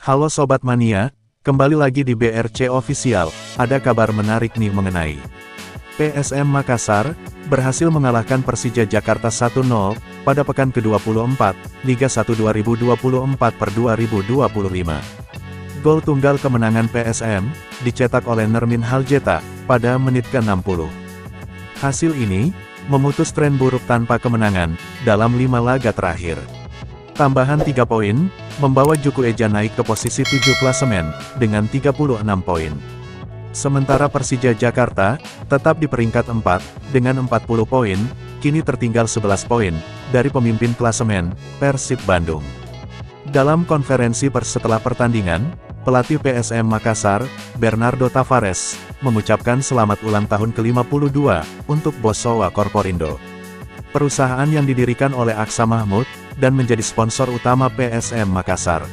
Halo Sobat Mania, kembali lagi di BRC Official. Ada kabar menarik nih mengenai PSM Makassar, berhasil mengalahkan Persija Jakarta 1-0, pada pekan ke-24, Liga 1 2024/2025. Gol tunggal kemenangan PSM, dicetak oleh Nermin Haljeta, pada menit ke-60. Hasil ini, memutus tren buruk tanpa kemenangan, dalam 5 laga terakhir. Tambahan 3 poin, membawa Juku Eja naik ke posisi 7 klasemen, dengan 36 poin. Sementara Persija Jakarta, tetap di peringkat 4, dengan 40 poin, kini tertinggal 11 poin, dari pemimpin klasemen, Persib Bandung. Dalam konferensi pers setelah pertandingan, pelatih PSM Makassar, Bernardo Tavares, mengucapkan selamat ulang tahun ke-52, untuk Bosowa Corporindo. Perusahaan yang didirikan oleh Aksa Mahmud, dan menjadi sponsor utama PSM Makassar.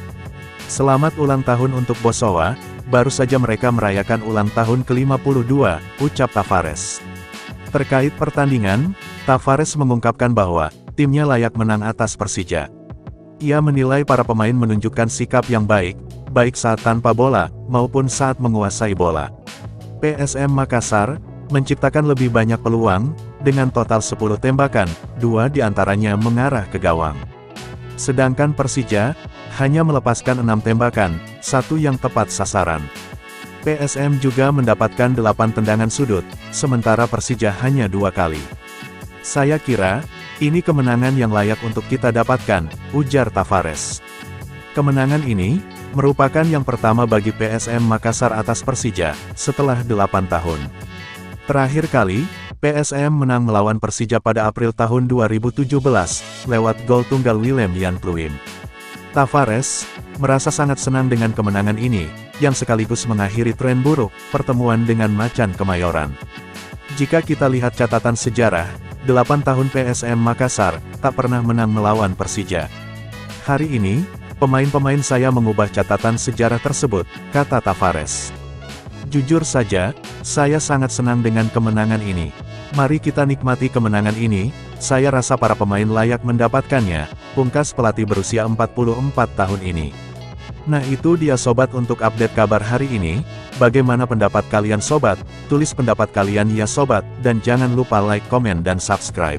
Selamat ulang tahun untuk Bosowa, baru saja mereka merayakan ulang tahun ke-52, ucap Tavares. Terkait pertandingan, Tavares mengungkapkan bahwa, timnya layak menang atas Persija. Ia menilai para pemain menunjukkan sikap yang baik saat tanpa bola, maupun saat menguasai bola. PSM Makassar, menciptakan lebih banyak peluang, dengan total 10 tembakan, 2 diantaranya mengarah ke gawang. Sedangkan Persija, hanya melepaskan 6 tembakan, 1 yang tepat sasaran. PSM juga mendapatkan 8 tendangan sudut, sementara Persija hanya 2 kali. Saya kira, ini kemenangan yang layak untuk kita dapatkan, ujar Tavares. Kemenangan ini, merupakan yang pertama bagi PSM Makassar atas Persija, setelah 8 tahun. Terakhir kali, PSM menang melawan Persija pada April tahun 2017, lewat gol tunggal Willem Jan Pluim. Tavares, merasa sangat senang dengan kemenangan ini, yang sekaligus mengakhiri tren buruk, pertemuan dengan Macan Kemayoran. Jika kita lihat catatan sejarah, 8 tahun PSM Makassar, tak pernah menang melawan Persija. Hari ini, pemain-pemain saya mengubah catatan sejarah tersebut, kata Tavares. Jujur saja, saya sangat senang dengan kemenangan ini. Mari kita nikmati kemenangan ini, saya rasa para pemain layak mendapatkannya, pungkas pelatih berusia 44 tahun ini. Nah itu dia sobat untuk update kabar hari ini, bagaimana pendapat kalian sobat? Tulis pendapat kalian ya sobat, dan jangan lupa like, komen dan subscribe.